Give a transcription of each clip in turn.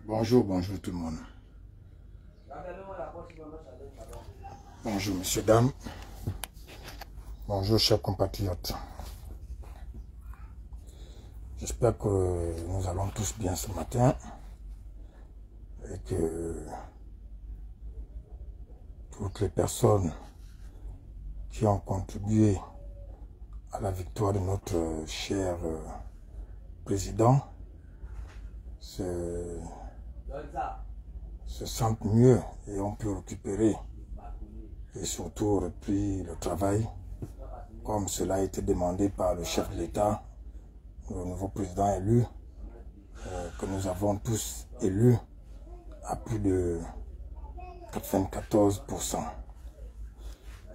Bonjour, bonjour tout le monde. Bonjour messieurs, dames. Bonjour chers compatriotes. J'espère que nous allons tous bien ce matin et que toutes les personnes qui ont contribué à la victoire de notre cher président se sentent mieux et ont pu récupérer et surtout repris le travail comme cela a été demandé par le chef de l'État, le nouveau président élu, que nous avons tous élus à plus de 94%.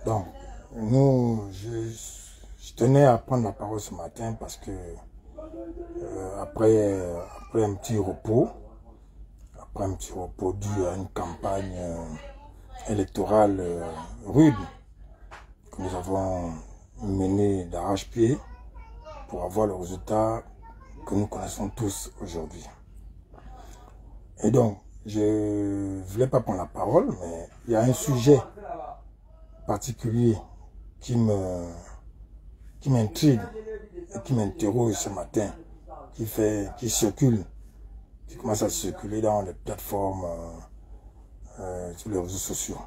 Donc, je tenais à prendre la parole ce matin parce que après un petit repos dû à une campagne électorale rude que nous avons menée d'arrache-pied pour avoir le résultat que nous connaissons tous aujourd'hui. Et donc, je ne voulais pas prendre la parole, mais il y a un sujet particulier qui m'intrigue et qui m'interroge ce matin, qui circule, qui commence à circuler dans les plateformes, sur les réseaux sociaux.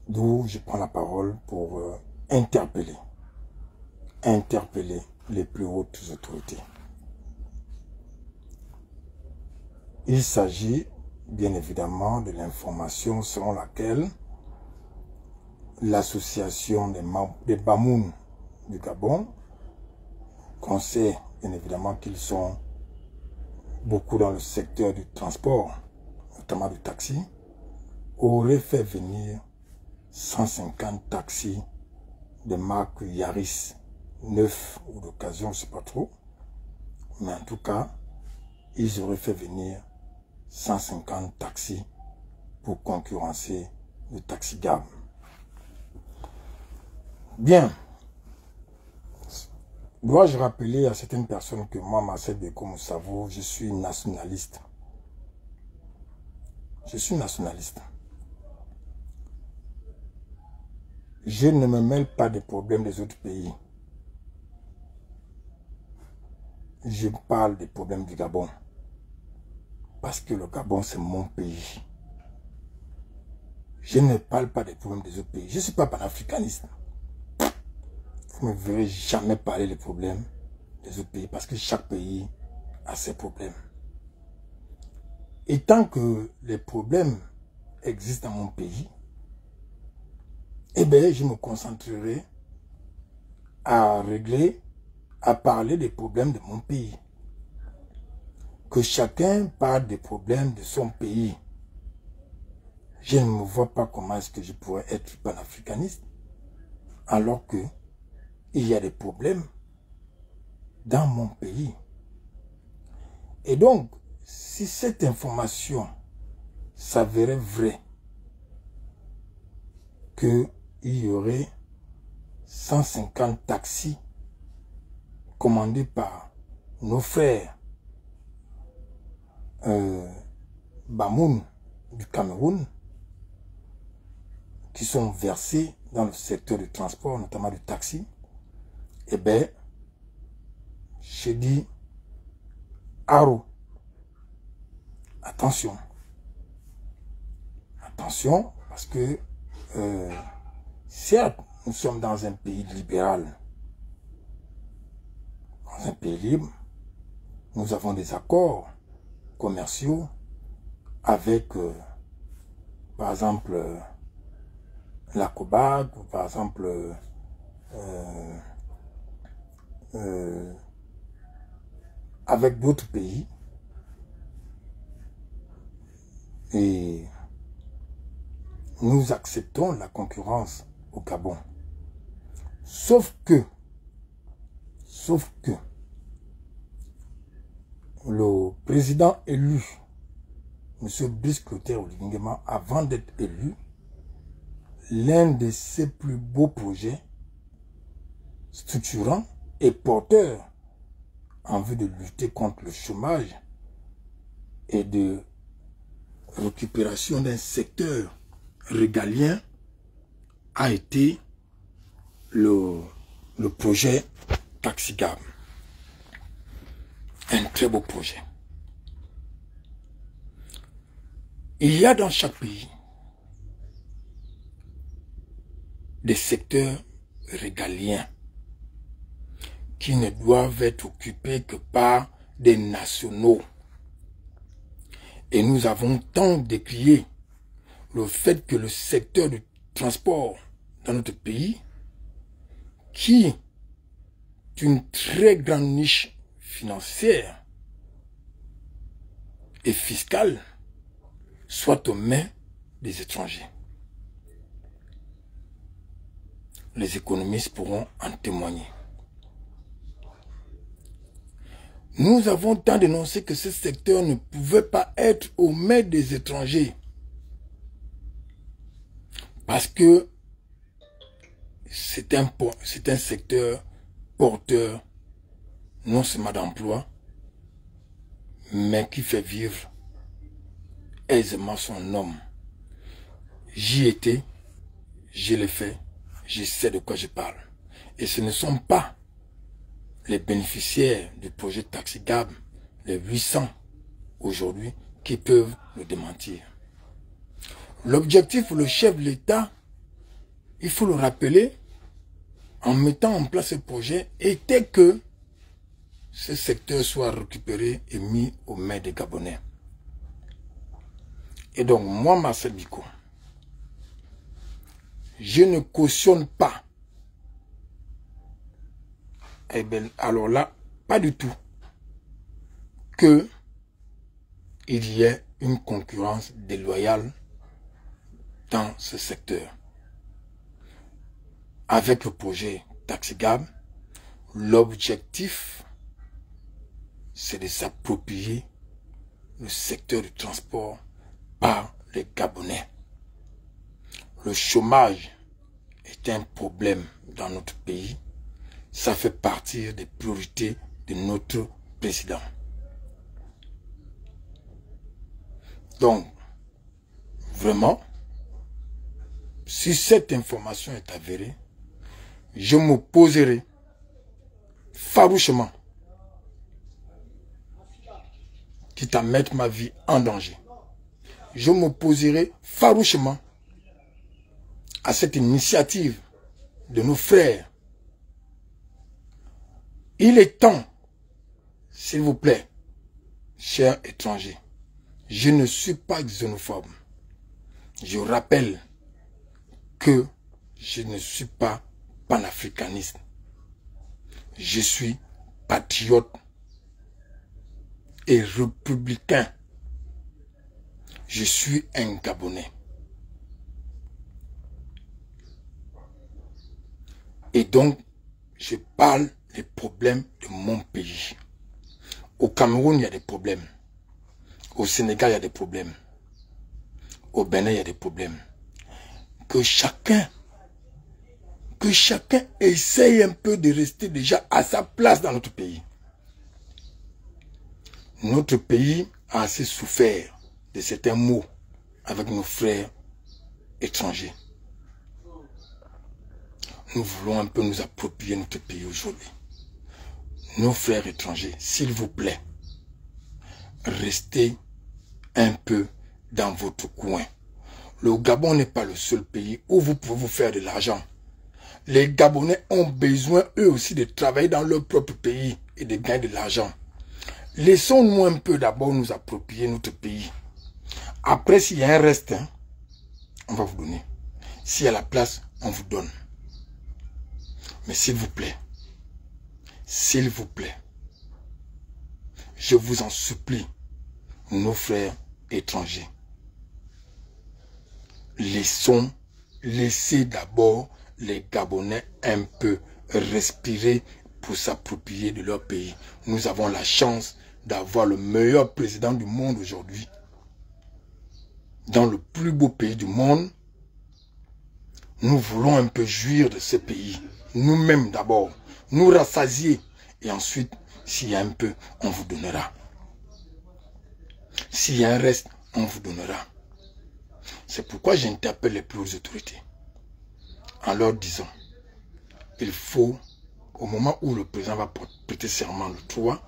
D'où je prends la parole pour interpeller les plus hautes autorités. Il s'agit bien évidemment de l'information selon laquelle l'association des Bamoun du Gabon, qu'on sait bien évidemment qu'ils sont beaucoup dans le secteur du transport, notamment du taxi, aurait fait venir 150 taxis de marque Yaris, neuf ou d'occasion, je ne sais pas trop, mais en tout cas, ils auraient fait venir 150 taxis pour concurrencer le taxi Gab. Bien, dois-je rappeler à certaines personnes que moi, Marcel Beko Moussavo, je suis nationaliste. Je suis nationaliste. Je ne me mêle pas des problèmes des autres pays. Je parle des problèmes du Gabon. Parce que le Gabon, c'est mon pays. Je ne parle pas des problèmes des autres pays. Je ne suis pas panafricaniste. Vous ne me verrez jamais parler des problèmes des autres pays parce que chaque pays a ses problèmes. Et tant que les problèmes existent dans mon pays, eh bien, je me concentrerai à régler, à parler des problèmes de mon pays. Que chacun parle des problèmes de son pays. Je ne me vois pas comment est-ce que je pourrais être panafricaniste alors que il y a des problèmes dans mon pays. Et donc, si cette information s'avérait vraie, qu'il y aurait 150 taxis commandés par nos frères Bamoun du Cameroun, qui sont versés dans le secteur du transport, notamment du taxi, eh bien, je dis, Aro, attention. Attention, parce que, certes, nous sommes dans un pays libéral, dans un pays libre, nous avons des accords commerciaux avec, par exemple, la COBAG, ou par exemple, avec d'autres pays. Et nous acceptons la concurrence au Gabon. Sauf que le président élu M. Brice Clotaire Oligui-Nguema, avant d'être élu, l'un de ses plus beaux projets structurants et porteurs en vue de lutter contre le chômage et de récupération d'un secteur régalien a été le projet Taxigab. Un très beau projet. Il y a dans chaque pays des secteurs régaliens qui ne doivent être occupés que par des nationaux. Et nous avons tant décrié le fait que le secteur du transport dans notre pays, qui est une très grande niche financière et fiscale, soit aux mains des étrangers. Les économistes pourront en témoigner. Nous avons tant dénoncé que ce secteur ne pouvait pas être aux mains des étrangers. Parce que c'est un secteur porteur non seulement d'emploi, mais qui fait vivre aisément son homme. J'y étais, je l'ai fait, je sais de quoi je parle. Et ce ne sont pas les bénéficiaires du projet Taxigab, les 800 aujourd'hui, qui peuvent le démentir. L'objectif pour le chef de l'État, il faut le rappeler, en mettant en place ce projet, était que ce secteur soit récupéré et mis aux mains des Gabonais. Et donc, moi, Marcel Biko, je ne cautionne pas. Eh bien, alors là, pas du tout, que il y ait une concurrence déloyale dans ce secteur. Avec le projet Taxigab, l'objectif, c'est de s'approprier le secteur du transport par les Gabonais. Le chômage est un problème dans notre pays. Ça fait partie des priorités de notre président. Donc, vraiment, si cette information est avérée, je m'opposerai farouchement, quitte à mettre ma vie en danger. Je m'opposerai farouchement à cette initiative de nos frères. Il est temps, s'il vous plaît, chers étrangers, je ne suis pas xénophobe. Je rappelle que je ne suis pas panafricaniste. Je suis patriote et républicain. Je suis un Gabonais. Et donc, je parle des problèmes de mon pays. Au Cameroun, il y a des problèmes. Au Sénégal, il y a des problèmes. Au Bénin, il y a des problèmes. Que chacun essaye un peu de rester déjà à sa place dans notre pays. Notre pays a assez souffert de certains maux avec nos frères étrangers. Nous voulons un peu nous approprier notre pays aujourd'hui. Nos frères étrangers, s'il vous plaît, restez un peu dans votre coin. Le Gabon n'est pas le seul pays où vous pouvez vous faire de l'argent. Les Gabonais ont besoin eux aussi de travailler dans leur propre pays et de gagner de l'argent. Laissons-nous un peu d'abord nous approprier notre pays. Après, s'il y a un reste, on va vous donner. S'il y a la place, on vous donne. Mais s'il vous plaît, je vous en supplie, nos frères étrangers, laissez d'abord les Gabonais un peu respirer pour s'approprier de leur pays. Nous avons la chance d'avoir le meilleur président du monde aujourd'hui. dans le plus beau pays du monde, nous voulons un peu jouir de ce pays. Nous-mêmes d'abord, nous rassasier. Et ensuite, s'il y a un peu, on vous donnera. S'il y a un reste, on vous donnera. C'est pourquoi j'interpelle les plus hautes autorités. En leur disant, il faut, au moment où le président va prêter serment le 3,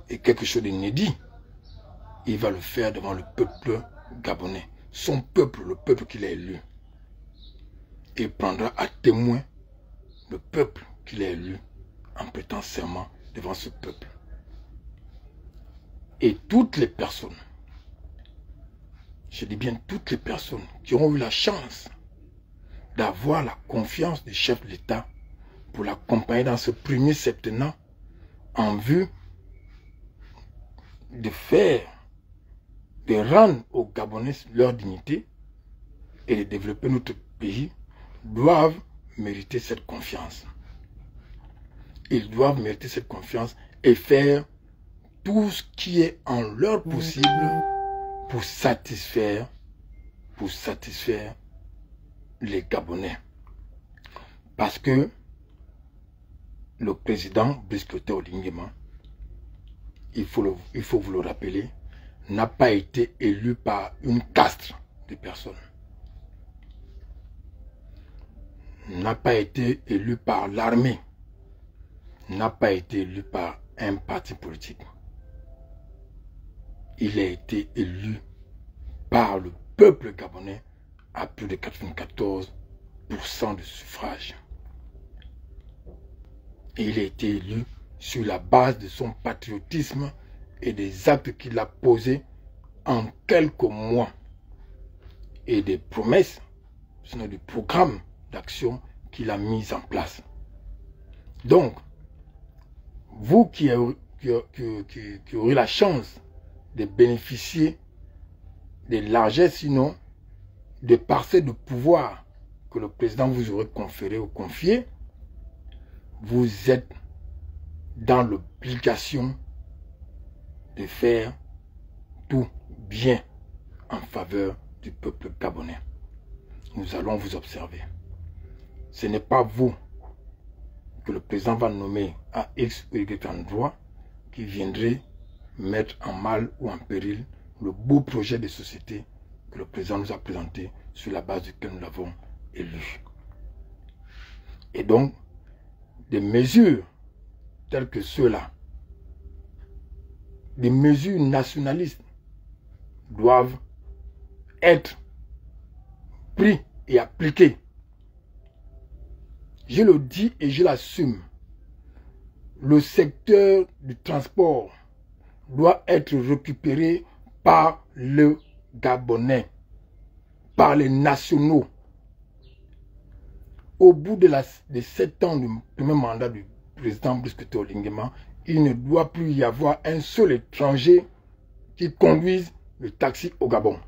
et quelque chose d'inédit, il va le faire devant le peuple gabonais. Son peuple, le peuple qu'il a élu. Il prendra à témoin le peuple qu'il a élu en prêtant serment devant ce peuple. Et toutes les personnes, je dis bien toutes les personnes qui ont eu la chance d'avoir la confiance du chef de l'État pour l'accompagner dans ce premier septennat en vue de rendre aux Gabonais leur dignité et de développer notre pays, doivent mériter cette confiance. Ils doivent mériter cette confiance et faire tout ce qui est en leur possible pour satisfaire les Gabonais. Parce que le président Brice Clotaire Olinguema, il faut vous le rappeler, n'a pas été élu par une caste de personnes. N'a pas été élu par l'armée. N'a pas été élu par un parti politique. Il a été élu par le peuple gabonais à plus de 94% de suffrage. Et il a été élu sur la base de son patriotisme et des actes qu'il a posés en quelques mois et des promesses, sinon des programmes d'action qu'il a mis en place. Donc, vous qui aurez la chance de bénéficier des largesses, sinon des parcelles de pouvoir que le président vous aurait conféré ou confié, vous êtes dans l'obligation de faire tout bien en faveur du peuple gabonais. Nous allons vous observer. Ce n'est pas vous que le président va nommer à X ou Y endroit qui viendrez mettre en mal ou en péril le beau projet de société que le président nous a présenté sur la base duquel nous l'avons élu. Et donc, des mesures telles que ceux-là, des mesures nationalistes doivent être prises et appliquées. Je le dis et je l'assume. Le secteur du transport doit être récupéré par le Gabonais, par les nationaux. Au bout de 7 ans du premier mandat du président Brice Clotaire Olinguema, il ne doit plus y avoir un seul étranger qui conduise le taxi au Gabon.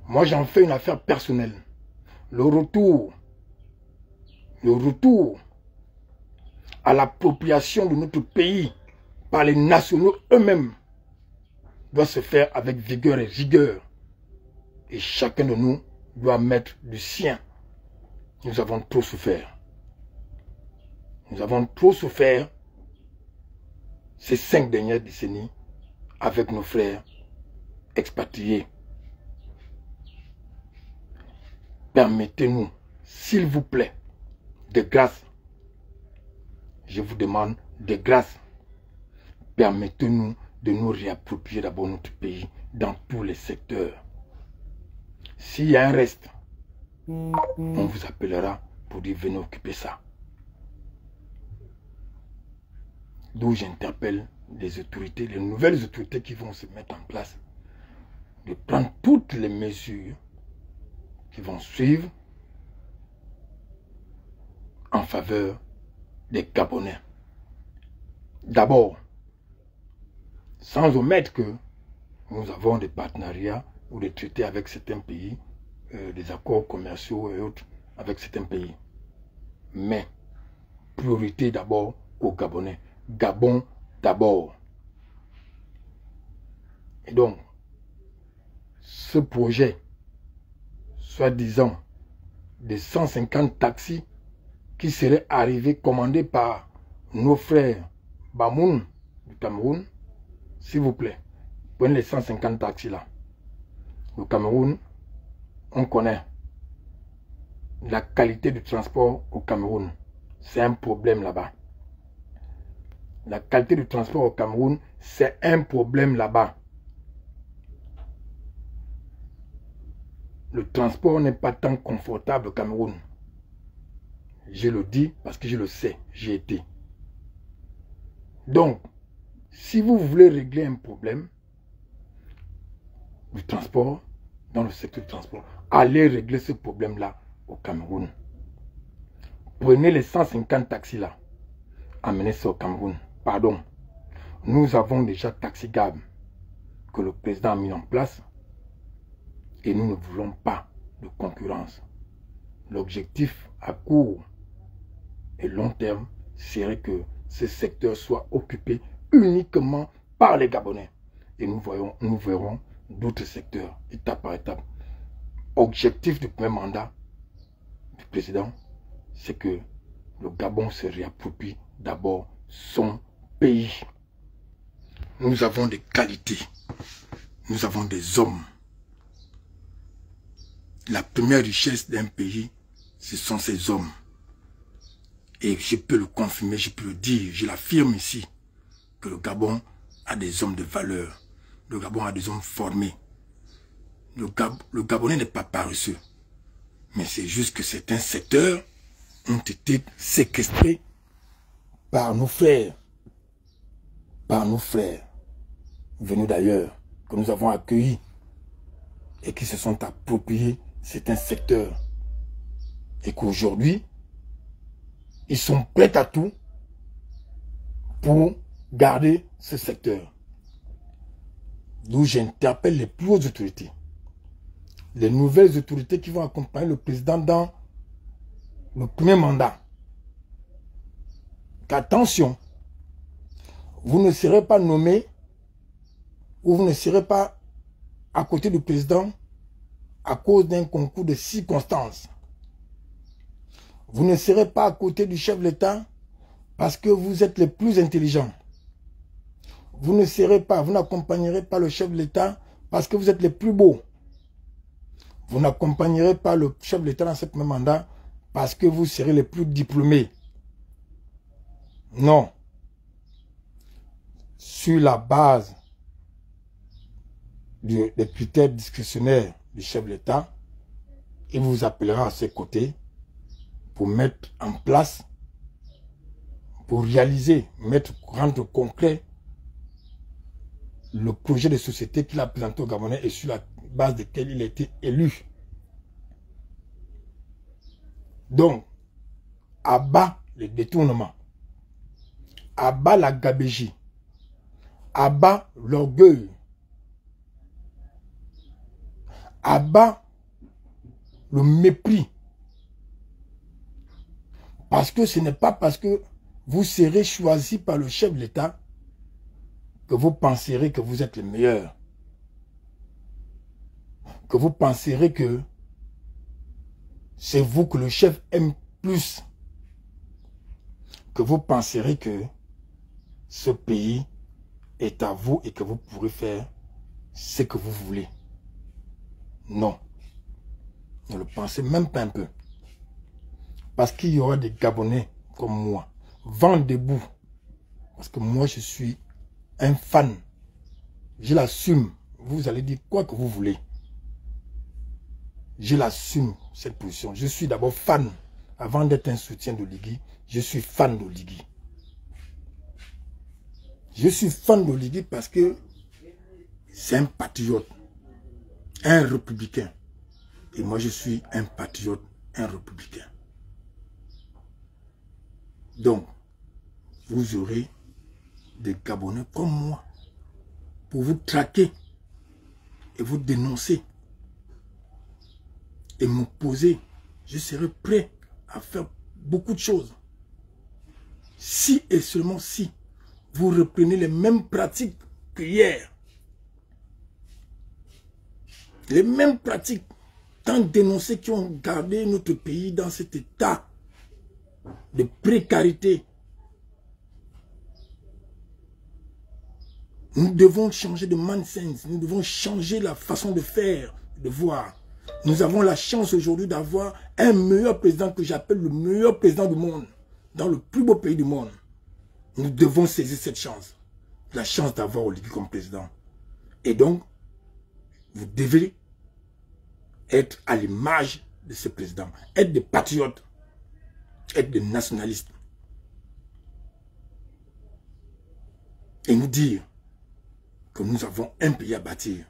Moi, j'en fais une affaire personnelle. Le retour à l'appropriation de notre pays par les nationaux eux-mêmes doit se faire avec vigueur et rigueur. Et chacun de nous doit mettre du sien. Nous avons trop souffert. Nous avons trop souffert ces 5 dernières décennies avec nos frères expatriés. Permettez-nous, s'il vous plaît, de grâce, je vous demande de grâce, permettez-nous de nous réapproprier d'abord notre pays dans tous les secteurs. S'il y a un reste, on vous appellera pour dire venez occuper ça. D'où j'interpelle les autorités, les nouvelles autorités qui vont se mettre en place, de prendre toutes les mesures qui vont suivre en faveur des Gabonais. D'abord, sans omettre que nous avons des partenariats ou des traités avec certains pays, des accords commerciaux et autres avec certains pays. Mais, priorité d'abord aux Gabonais. Gabon d'abord. Et donc, ce projet, soi-disant, de 150 taxis qui seraient arrivés, commandés par nos frères Bamoun du Cameroun, s'il vous plaît, prenez les 150 taxis là. Le Cameroun, on connaît la qualité du transport au Cameroun. C'est un problème là-bas. La qualité du transport au Cameroun, c'est un problème là-bas. Le transport n'est pas tant confortable au Cameroun. Je le dis parce que je le sais, j'y été. Donc, si vous voulez régler un problème du transport, dans le secteur du transport, allez régler ce problème-là au Cameroun. Prenez les 150 taxis là, amenez ça au Cameroun. Pardon, nous avons déjà TaxiGab que le président a mis en place et nous ne voulons pas de concurrence. L'objectif à court et long terme serait que ce secteur soit occupé uniquement par les Gabonais. Et nous verrons d'autres secteurs, étape par étape. Objectif du premier mandat du président, c'est que le Gabon se réapproprie d'abord son pays. Nous avons des qualités, nous avons des hommes. La première richesse d'un pays, ce sont ses hommes. Et je peux le confirmer, je peux le dire, je l'affirme ici, que le Gabon a des hommes de valeur. Le Gabon a des hommes formés. Le Gabonais n'est pas paresseux. Mais c'est juste que certains secteurs ont été séquestrés par nos frères. Venus d'ailleurs, que nous avons accueillis et qui se sont appropriés certains secteurs. Et qu'aujourd'hui, ils sont prêts à tout pour garder ce secteur. D'où j'interpelle les plus hautes autorités. Les nouvelles autorités qui vont accompagner le président dans le premier mandat. Qu'attention, vous ne serez pas nommé ou vous ne serez pas à côté du président à cause d'un concours de circonstances. Vous ne serez pas à côté du chef de l'État parce que vous êtes les plus intelligents. Vous ne serez pas, vous n'accompagnerez pas le chef de l'État parce que vous êtes les plus beaux. Vous n'accompagnerez pas le chef de l'État dans ce premier mandat parce que vous serez les plus diplômés. Non. Sur la base des critères discrétionnaires du chef de l'État, il vous appellera à ses côtés pour mettre en place, pour réaliser, rendre concret le projet de société qu'il a présenté au Gabonais et sur la base desquels il a été élu. Donc, à bas les détournements, à bas la gabégie, à bas l'orgueil, à bas le mépris. Parce que ce n'est pas parce que vous serez choisi par le chef de l'État que vous penserez que vous êtes le meilleur. Que vous penserez que c'est vous que le chef aime plus. Que vous penserez que ce pays est à vous et que vous pourrez faire ce que vous voulez. Non. Ne le pensez même pas un peu. Parce qu'il y aura des Gabonais comme moi, vent debout. Parce que moi, je suis un fan. Je l'assume. Vous allez dire quoi que vous voulez. Je l'assume, cette position. Je suis d'abord fan. Avant d'être un soutien d'Oligui, je suis fan d'Oligui. Je suis fan d'Oligui parce que c'est un patriote, un républicain. Et moi, je suis un patriote, un républicain. Donc, vous aurez des Gabonais comme moi pour vous traquer et vous dénoncer et m'opposer. Je serai prêt à faire beaucoup de choses. Si et seulement si vous reprenez les mêmes pratiques que hier. Les mêmes pratiques tant dénoncées qui ont gardé notre pays dans cet état de précarité. Nous devons changer de mindset, nous devons changer la façon de faire, de voir. Nous avons la chance aujourd'hui d'avoir un meilleur président que j'appelle le meilleur président du monde, dans le plus beau pays du monde. Nous devons saisir cette chance, la chance d'avoir Oligui comme président. Et donc, vous devez être à l'image de ce président, être des patriotes, être des nationalistes. Et nous dire que nous avons un pays à bâtir.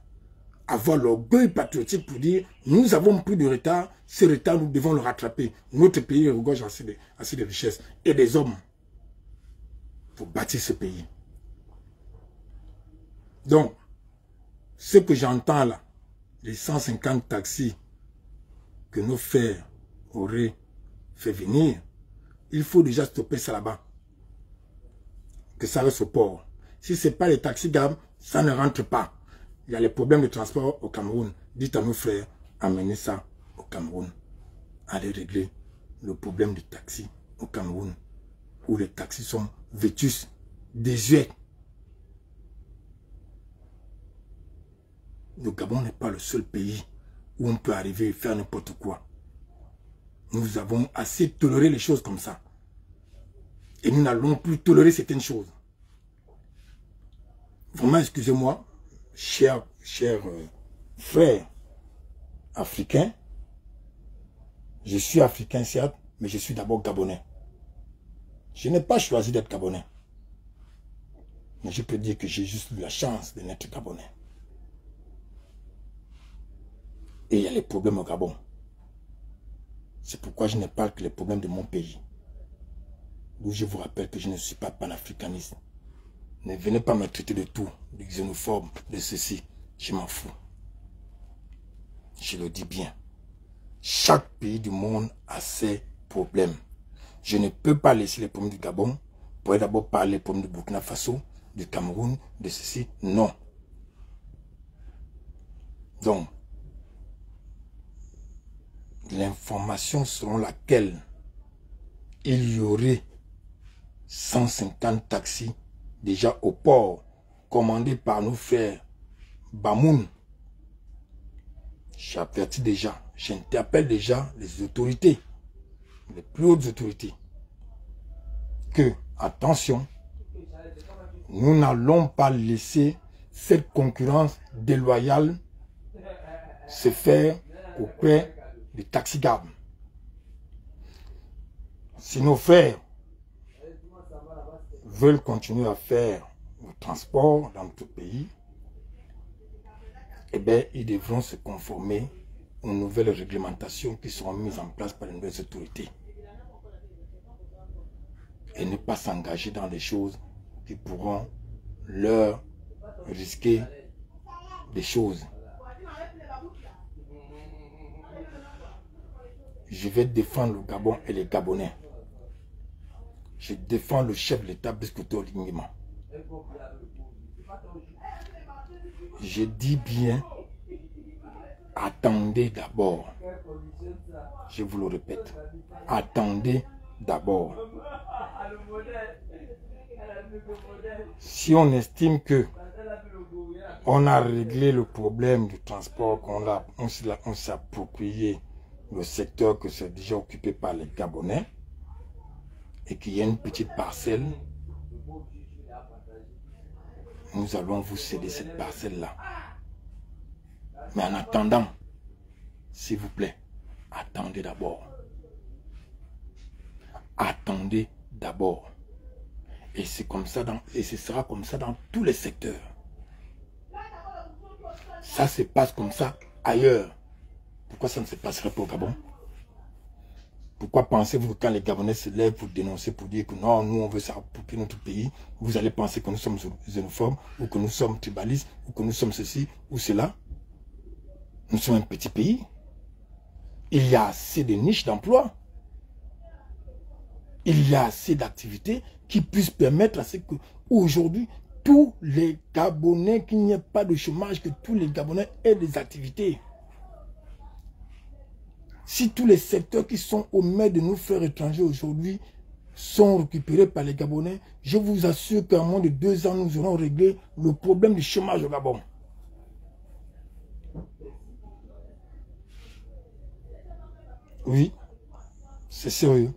Avoir l'orgueil patriotique pour dire nous avons pris du retard, ce retard nous devons le rattraper. Notre pays regorge assez de richesses et des hommes pour bâtir ce pays. Donc, ce que j'entends là, les 150 taxis que nos frères auraient fait venir, il faut déjà stopper ça là-bas. Que ça reste au port. Si ce n'est pas les taxis gamme, ça ne rentre pas. Il y a les problèmes de transport au Cameroun. Dites à nos frères, amenez ça au Cameroun. Allez régler le problème des taxis au Cameroun, où les taxis sont vétus, désuets. Le Gabon n'est pas le seul pays où on peut arriver et faire n'importe quoi. Nous avons assez toléré les choses comme ça. Et nous n'allons plus tolérer certaines choses. Vraiment, excusez-moi, chers frères africains. Je suis africain, certes, mais je suis d'abord gabonais. Je n'ai pas choisi d'être gabonais. Mais je peux dire que j'ai juste eu la chance de n'être gabonais. Et il y a les problèmes au Gabon. C'est pourquoi je ne parle que les problèmes de mon pays. D'où je vous rappelle que je ne suis pas panafricaniste. Ne venez pas me traiter de tout, de xénophobe, de ceci. Je m'en fous. Je le dis bien. Chaque pays du monde a ses problèmes. Je ne peux pas laisser les problèmes du Gabon pour d'abord parler des problèmes du Burkina Faso, du Cameroun, de ceci. Non. Donc, l'information selon laquelle il y aurait 150 taxis déjà au port, commandés par nos frères Bamoun. J'avertis déjà, j'interpelle déjà les autorités, les plus hautes autorités, que, attention, nous n'allons pas laisser cette concurrence déloyale se faire auprès des taxis-gares. Si nos frères veulent continuer à faire le transport dans notre pays, eh bien, ils devront se conformer aux nouvelles réglementations qui seront mises en place par les nouvelles autorités. Et ne pas s'engager dans des choses qui pourront leur risquer des choses. Je vais défendre le Gabon et les Gabonais. Je défends le chef de l'État, Brice Oligui Nguema. Je dis bien, attendez d'abord. Je vous le répète, attendez d'abord. Si on estime que on a réglé le problème du transport, on s'est approprié le secteur que c'est déjà occupé par les Gabonais, et qu'il y a une petite parcelle, nous allons vous céder cette parcelle-là. Mais en attendant, s'il vous plaît, attendez d'abord. Attendez d'abord. Et c'est comme ça et ce sera comme ça dans tous les secteurs. Ça se passe comme ça ailleurs. Pourquoi ça ne se passerait pas au Gabon? Pourquoi pensez-vous que quand les Gabonais se lèvent pour dénoncer, pour dire que non, nous on veut s'approprier notre pays, vous allez penser que nous sommes xénophobes, ou que nous sommes tribalistes, ou que nous sommes ceci, ou cela? Nous sommes un petit pays. Il y a assez de niches d'emploi. Il y a assez d'activités qui puissent permettre à ce que, aujourd'hui, tous les Gabonais, qu'il n'y ait pas de chômage, que tous les Gabonais aient des activités. Si tous les secteurs qui sont au maître de nos frères étrangers aujourd'hui sont récupérés par les Gabonais, je vous assure qu'en moins de 2 ans, nous aurons réglé le problème du chômage au Gabon. Oui, c'est sérieux.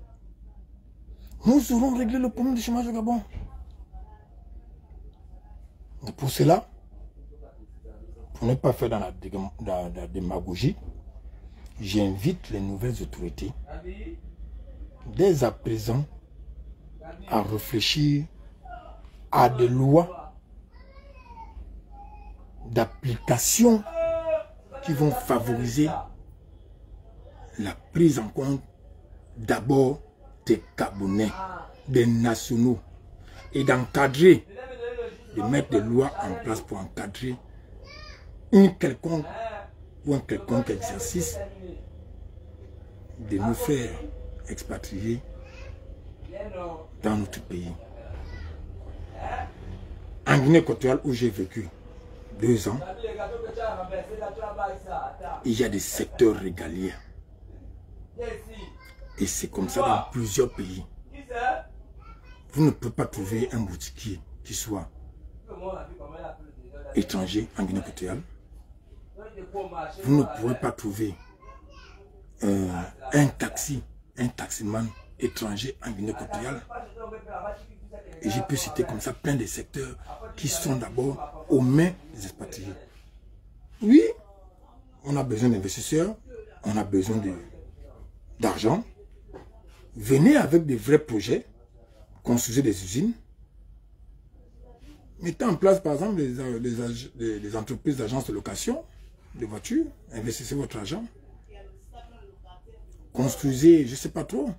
Nous aurons réglé le problème du chômage au Gabon. Et pour cela, pour ne pas faire dans la démagogie, j'invite les nouvelles autorités, dès à présent, à réfléchir à des lois d'application qui vont favoriser la prise en compte d'abord des Gabonais, des nationaux, et d'encadrer, de mettre des lois en place pour encadrer un quelconque exercice de nos frères expatriés dans notre pays. En Guinée équatoriale, où j'ai vécu 2 ans, il y a des secteurs régaliens. Et c'est comme ça dans plusieurs pays. Vous ne pouvez pas trouver un boutiquier qui soit étranger en Guinée équatoriale. Vous ne pourrez pas trouver un taximan étranger en Guinée équatoriale. Et j'ai pu citer comme ça plein de secteurs qui sont d'abord aux mains des expatriés. Oui, on a besoin d'investisseurs, on a besoin d'argent. Venez avec des vrais projets, construisez des usines, mettez en place par exemple des entreprises d'agences de location de voitures, investissez votre argent, construisez, je ne sais pas trop,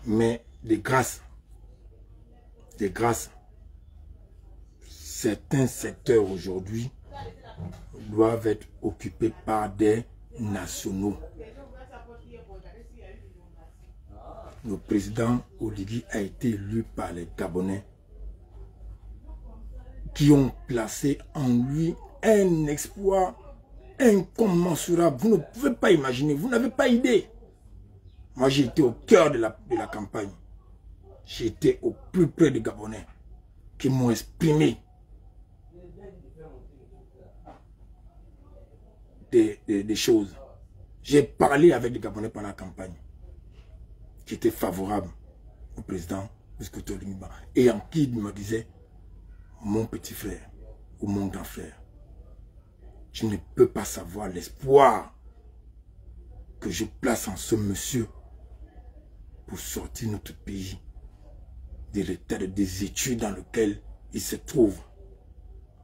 mais des grâces. Certains secteurs aujourd'hui doivent être occupés par des nationaux. Le président Oligui a été élu par les Gabonais qui ont placé en lui un espoir incommensurable. Vous ne pouvez pas imaginer, vous n'avez pas idée. Moi, j'ai été au cœur de la campagne. J'ai été au plus près des Gabonais qui m'ont exprimé des choses. J'ai parlé avec des Gabonais pendant la campagne qui étaient favorables au président et en qui il me disait mon petit frère ou mon grand frère, je ne peux pas savoir l'espoir que je place en ce monsieur pour sortir notre pays de l'état de désétude dans lequel il se trouve,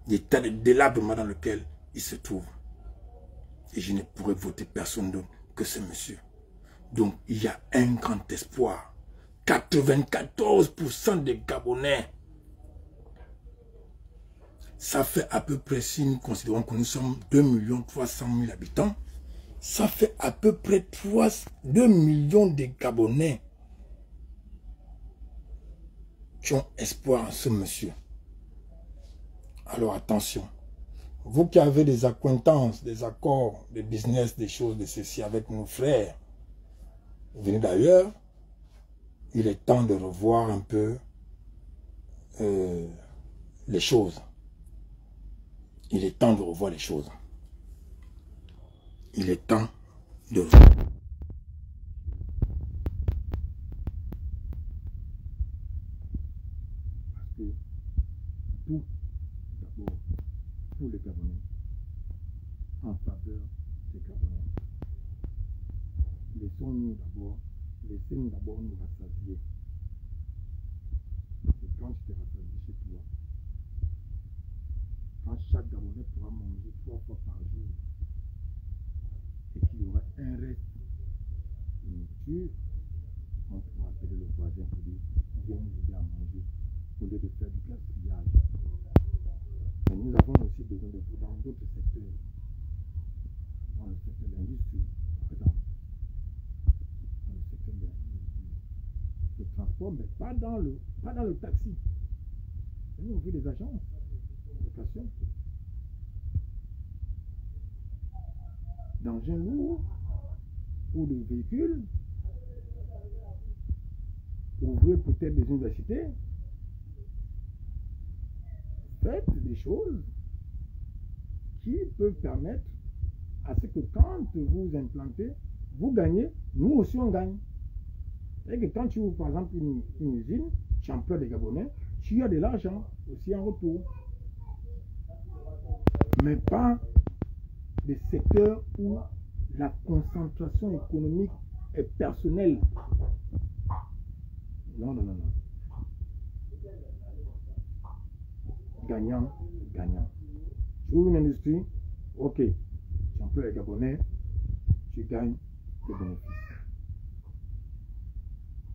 l'état de délabrement dans lequel il se trouve. Et je ne pourrais voter personne d'autre que ce monsieur. Donc il y a un grand espoir. 94% des Gabonais, ça fait à peu près, si nous considérons que nous sommes 2 300 000 habitants, ça fait à peu près 2 millions de Gabonais qui ont espoir en ce monsieur. Alors attention, vous qui avez des accointances, des accords, des business, des choses de ceci avec nos frères, venez d'ailleurs, il est temps de revoir un peu les choses. Il est temps de revoir les choses. Il est temps de revoir. Parce que tout, d'abord, pour les Gabonais, en faveur des Gabonais. Laissons-nous d'abord nous rassasier. C'est quand tu te rassasies chez toi, quand chaque Gabonais pourra manger 3 fois par jour et qu'il y aura un reste de nourriture, on pourra appeler le voisin pour dire viens nous aider à manger au lieu de faire du gaspillage. Mais nous avons aussi besoin de vous dans d'autres secteurs, dans le secteur de l'industrie, par exemple, dans le secteur de transport, mais pas dans le taxi. Nous avons vu des agences de location d'engins lourds ou de véhicules, ouvrez peut-être des universités, faites des choses qui peuvent permettre à ce que quand vous implantez, vous gagnez, nous aussi on gagne. Et que quand tu ouvres par exemple une usine, tu emploies des Gabonais, tu as de l'argent aussi en retour. Mais pas des secteurs où la concentration économique est personnelle. Non, non, non, non. Gagnant, gagnant. Tu ouvres une industrie, ok, tu emploies les Gabonais, tu gagnes des bénéfices.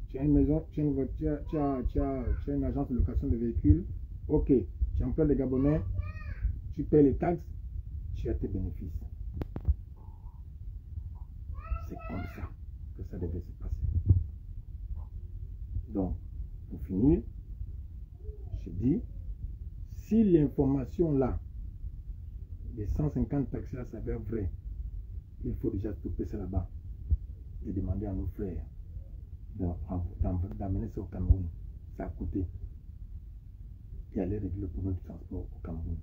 Tu as une maison, tu as une agence de location de véhicules, ok, tu emploies les Gabonais, tu payes les taxes, tu as tes bénéfices. C'est comme ça que ça devait se passer. Donc, pour finir, je dis, si l'information là, les 150 taxis là s'avère vrai, il faut déjà stopper ça là-bas et demander à nos frères d'amener ça au Cameroun. Ça a coûté. Et aller régler le problème du transport au Cameroun.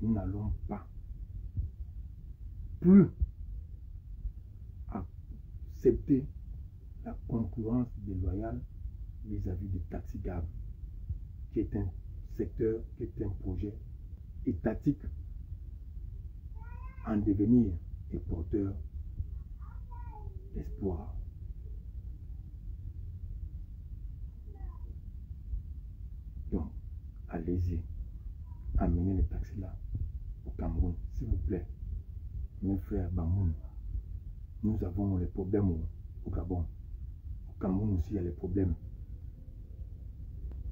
Nous n'allons pas plus accepter la concurrence déloyale vis-à-vis du taxi-gab, qui est un secteur, qui est un projet étatique en devenir et porteur d'espoir. Donc, allez-y, amenez les taxis là au Cameroun, s'il vous plaît. Mes frères Bamoun, nous avons les problèmes au Gabon. Au Cameroun aussi, il y a les problèmes.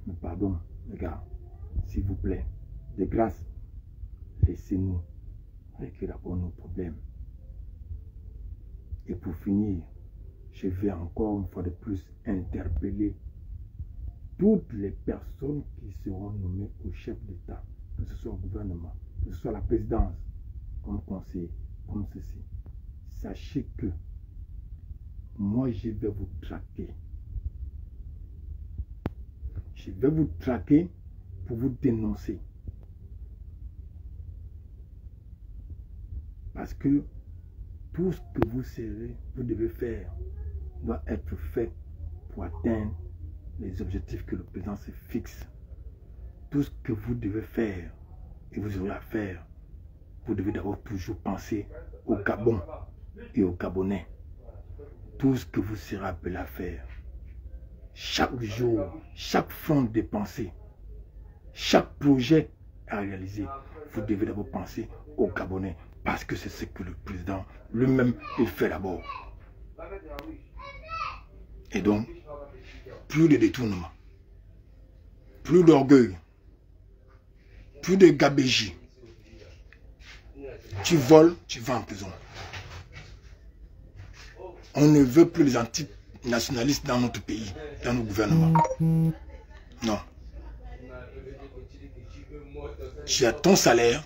Mais pardon, les gars, s'il vous plaît, de grâce, laissez-nous régler d'abord nos problèmes. Et pour finir, je vais encore une fois de plus interpeller toutes les personnes qui seront nommées au chef d'État, que ce soit au gouvernement, que ce soit la présidence, comme conseiller, comme ceci. Sachez que moi, je vais vous traquer. Je vais vous traquer pour vous dénoncer. Parce que tout ce que vous devez faire doit être fait pour atteindre les objectifs que le président se fixe. Tout ce que vous devez faire et vous aurez à faire, vous devez d'abord toujours penser au Gabon et aux Gabonais. Tout ce que vous serez appelé à faire, chaque jour, chaque franc dépensé, chaque projet à réaliser, vous devez d'abord penser aux Gabonais. Parce que c'est ce que le président lui-même il fait d'abord. Et donc, plus de détournement, plus d'orgueil, plus de gabégie. Tu voles, tu vas en prison. On ne veut plus les antinationalistes dans notre pays, dans nos gouvernements. Non. Tu as ton salaire,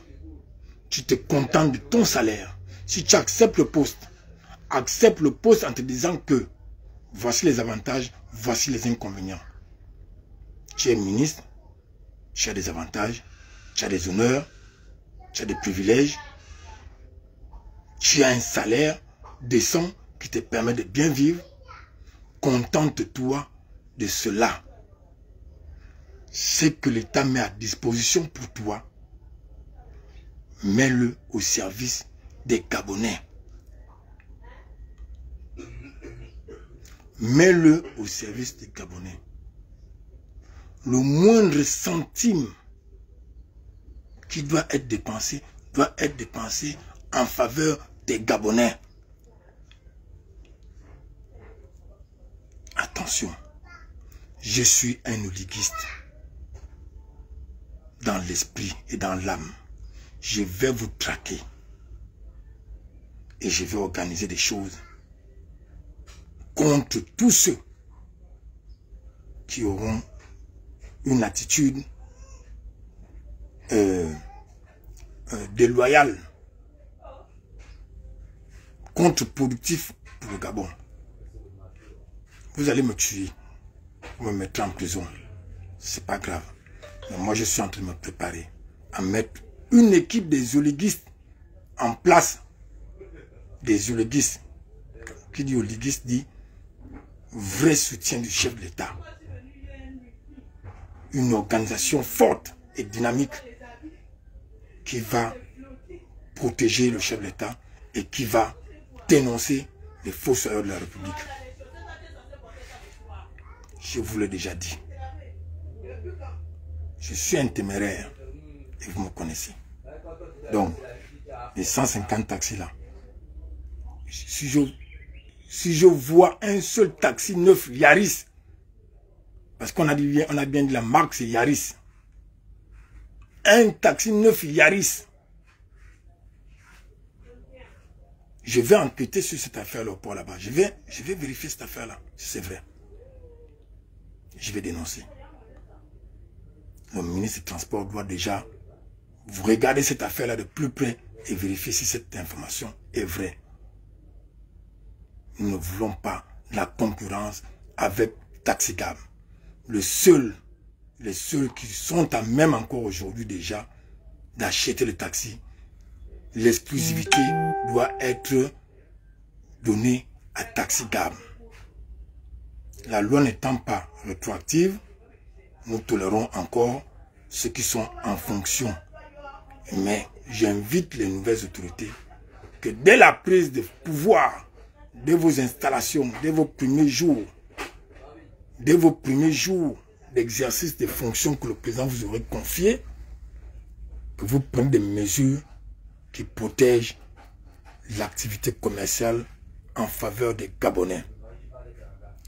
tu te contentes de ton salaire. Si tu acceptes le poste en te disant que voici les avantages, voici les inconvénients. Tu es ministre, tu as des avantages, tu as des honneurs, tu as des privilèges, tu as un salaire décent qui te permet de bien vivre. Contente-toi de cela. Ce que l'État met à disposition pour toi, mets-le au service des Gabonais. Mets-le au service des Gabonais. Le moindre centime qui doit être dépensé en faveur des Gabonais. Attention, je suis un oliguiste dans l'esprit et dans l'âme. Je vais vous traquer et je vais organiser des choses contre tous ceux qui auront une attitude déloyale, contre-productif pour le Gabon. Vous allez me tuer, vous me mettrez en prison. C'est pas grave. Mais moi, je suis en train de me préparer à mettre une équipe des oligarques en place. Des oligarques. Qui dit oligarque dit vrai soutien du chef de l'État. Une organisation forte et dynamique qui va protéger le chef de l'État et qui va dénoncer les fossoyeurs de la République. Je vous l'ai déjà dit. Je suis un téméraire et vous me connaissez. Donc, les 150 taxis là, si je vois un seul taxi neuf Yaris, parce qu'on a bien dit la marque c'est Yaris, un taxi neuf Yaris, je vais enquêter sur cette affaire-là au port là-bas. Je vais vérifier cette affaire-là, si c'est vrai. Je vais dénoncer. Le ministre du Transport doit déjà vous regarder cette affaire-là de plus près et vérifier si cette information est vraie. Nous ne voulons pas la concurrence avec Taxicab. Les seuls qui sont à même encore aujourd'hui déjà d'acheter le taxi, l'exclusivité doit être donnée à Taxicab. La loi n'étant pas rétroactive, nous tolérons encore ceux qui sont en fonction. Mais j'invite les nouvelles autorités que dès la prise de pouvoir de vos installations, de vos premiers jours d'exercice des fonctions que le président vous aurait confiées, que vous preniez des mesures qui protègent l'activité commerciale en faveur des Gabonais.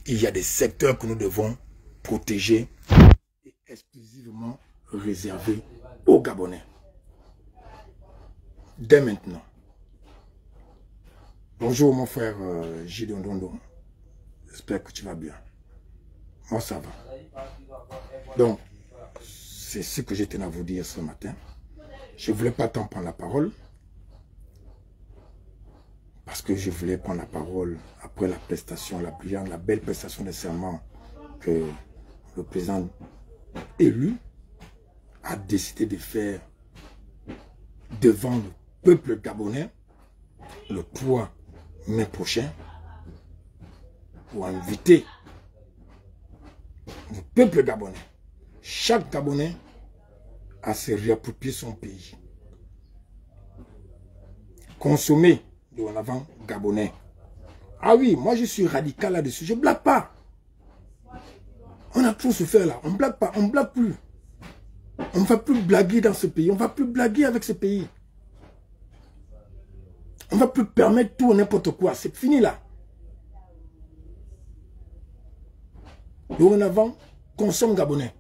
Il y a des secteurs que nous devons protéger et exclusivement réserver aux Gabonais. Dès maintenant. Bonjour mon frère Gideon Dondo. J'espère que tu vas bien. Moi ça va. Donc, c'est ce que je tenais à vous dire ce matin. Je ne voulais pas tant prendre la parole. Parce que je voulais prendre la parole après la prestation, la brillante, la belle prestation de serment que le président élu a décidé de faire devant le peuple gabonais le 3 mai prochain pour inviter le peuple gabonais, chaque Gabonais, à se réapproprier son pays. Consommer dorénavant gabonais. Ah oui, moi je suis radical là-dessus, je ne blague pas. On a trop souffert là, on ne blague pas, on ne blague plus. On ne va plus blaguer dans ce pays, on ne va plus blaguer avec ce pays. On ne va plus permettre tout n'importe quoi, c'est fini là. Dorénavant, consomme gabonais.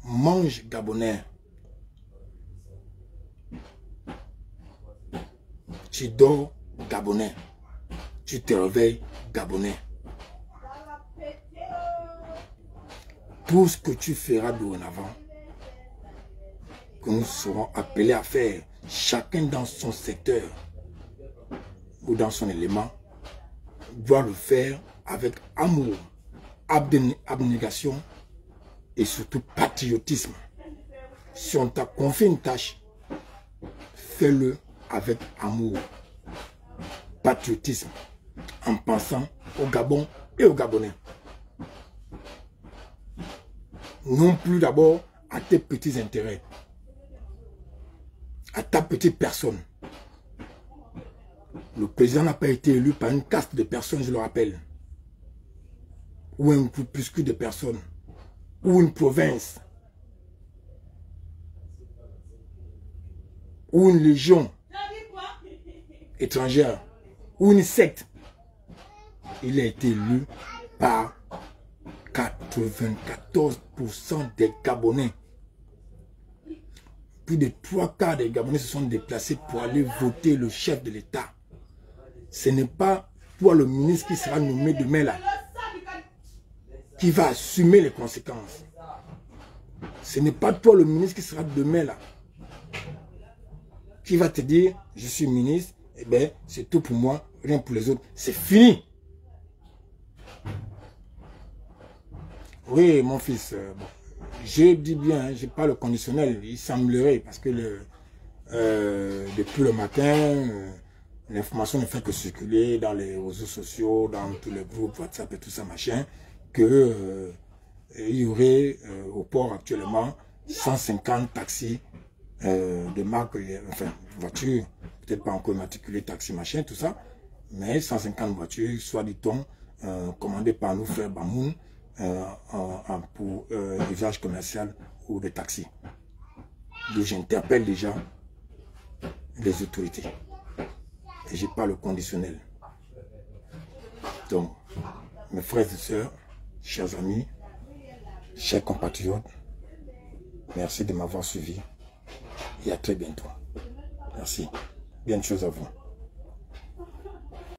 Mange gabonais. Tu dors gabonais. Tu te réveilles gabonais. Tout ce que tu feras dorénavant, que nous serons appelés à faire, chacun dans son secteur ou dans son élément, doit le faire avec amour, abnégation et surtout patriotisme. Si on t'a confié une tâche, fais-le avec amour, patriotisme, en pensant au Gabon et aux Gabonais. Non plus d'abord à tes petits intérêts, à ta petite personne. Le président n'a pas été élu par une caste de personnes, je le rappelle. Ou un groupuscule de personnes. Ou une province. Ou une légion étrangère. Ou une secte. Il a été élu par 94% des Gabonais. Plus de 3/4 des Gabonais se sont déplacés pour aller voter le chef de l'État. Ce n'est pas toi le ministre qui sera nommé demain là, qui va assumer les conséquences. Ce n'est pas toi le ministre qui sera demain là, qui va te dire, je suis ministre, eh bien, c'est tout pour moi, rien pour les autres. C'est fini. Oui, mon fils, bon, je dis bien, hein, je parle le conditionnel, il semblerait, parce que depuis le matin, l'information ne fait que circuler dans les réseaux sociaux, dans tous les groupes, WhatsApp et tout ça, machin, que il y aurait au port actuellement 150 taxis de marque, enfin, voitures, peut-être pas encore immatriculées, taxi, machin, tout ça, mais 150 voitures, soit dit-on, commandées par nos frères Bamoun, pour usage commercial ou des taxis. Donc j'interpelle déjà les autorités. Et je parle le conditionnel. Donc, mes frères et sœurs, chers amis, chers compatriotes, merci de m'avoir suivi et à très bientôt. Merci. Bien de choses à vous.